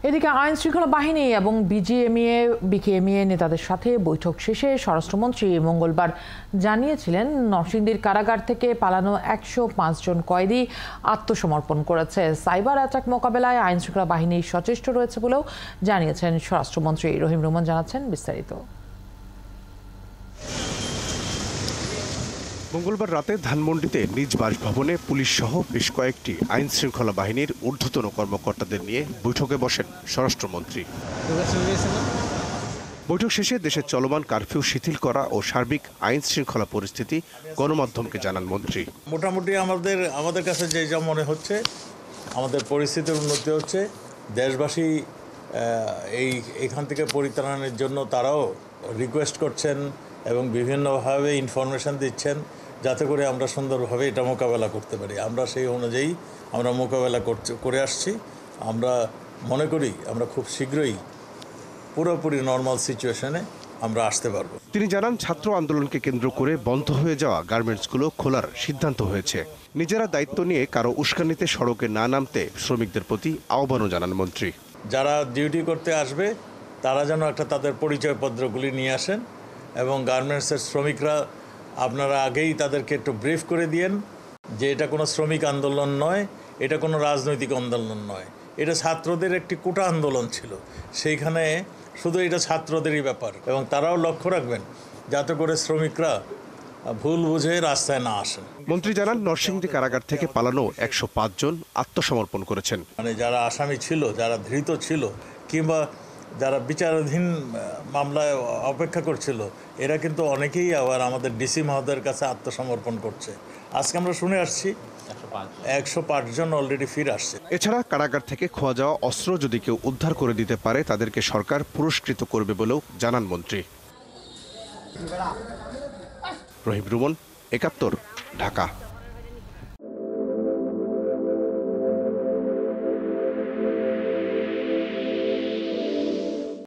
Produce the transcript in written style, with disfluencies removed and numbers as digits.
এদিকে আইন শৃঙ্খলা বাহিনী এবং বিকেএমইএ নেতাদের সাথে বৈঠক শেষে স্বরাষ্ট্রমন্ত্রী মঙ্গলবার জানিয়েছিলেন নরসিংদীর কারাগার থেকে পালানো 105 জন কয়েদি আত্মসমর্পণ করেছে। সাইবার অ্যাটাক মোকাবেলায় আইন শৃঙ্খলা বাহিনী সচেষ্ট রয়েছে বলেও জানিয়েছেন স্বরাষ্ট্রমন্ত্রী। রহিম রুমন জানাচ্ছেন বিস্তারিত। মঙ্গলবার রাতে ধানমন্ডিতে নিজ বাসভবনে পুলিশ সহ বেশ কয়েকটি আইন শৃঙ্খলা বাহিনীর ঊর্ধ্বতন কর্মকর্তাদের নিয়ে বৈঠকে বসেন স্বরাষ্ট্রমন্ত্রী। বৈঠক শেষে দেশের চলমান কারফিউ শিথিল করা ও সার্বিক আইন শৃঙ্খলা পরিস্থিতি গণমাধ্যমকে জানান মন্ত্রী। মোটামুটি আমাদের কাছে যে যা মনে হচ্ছে, আমাদের পরিস্থিতির উন্নতি হচ্ছে। দেশবাসী এইখান থেকে পরিত্রাণের জন্য তারাও রিকোয়েস্ট করছেন এবং বিভিন্নভাবে ইনফরমেশন দিচ্ছেন, যাতে করে আমরা সুন্দরভাবে এটা মোকাবেলা করতে পারি। আমরা সেই অনুযায়ী আমরা মোকাবেলা করে আসছি। আমরা মনে করি আমরা খুব শীঘ্রই পুরোপুরি নর্মাল সিচুয়েশনে আমরা আসতে পারব। তিনি জানান, ছাত্র আন্দোলনকে কেন্দ্র করে বন্ধ হয়ে যাওয়া গার্মেন্টসগুলো খোলার সিদ্ধান্ত হয়েছে। নিজেরা দায়িত্ব নিয়ে কারো উস্কানিতে সড়কে না নামতে শ্রমিকদের প্রতি আহ্বানও জানান মন্ত্রী। যারা ডিউটি করতে আসবে তারা যেন তাদের পরিচয়পত্রগুলি নিয়ে আসেন এবং গার্মেন্টসের শ্রমিকরা আপনারা আগেই তাদেরকে একটু ব্রিফ করে দিয়েন যে এটা কোনো শ্রমিক আন্দোলন নয়, এটা কোনো রাজনৈতিক আন্দোলন নয়, এটা ছাত্রদের একটি কোটা আন্দোলন ছিল। সেইখানে শুধু এটা ছাত্রদেরই ব্যাপার এবং তারাও লক্ষ্য রাখবেন যাতে করে শ্রমিকরা ভুল বুঝে রাস্তায় না আসেন। মন্ত্রী জানান, নরসিংদী কারাগার থেকে পালানো 105 জন আত্মসমর্পণ করেছেন। যারা আসামি ছিল, যারা ধৃত ছিল কিংবা যারা বিচারাধীন মামলায় অপেক্ষা করছিল, এরা কিন্তু অনেকেই আবার আমাদের ডিসি মহোদয়ের কাছে আত্মসমর্পণ করছে। আজকে আমরা শুনে আসছি 105 জন অলরেডি ফিরে আসছে। এছাড়া কারাগার থেকে খোয়া যাওয়া অস্ত্র যদি কেউ উদ্ধার করে দিতে পারে তাদেরকে সরকার পুরস্কৃত করবে বলেও জানান মন্ত্রী। রহিম রুমন, ৭১, ঢাকা।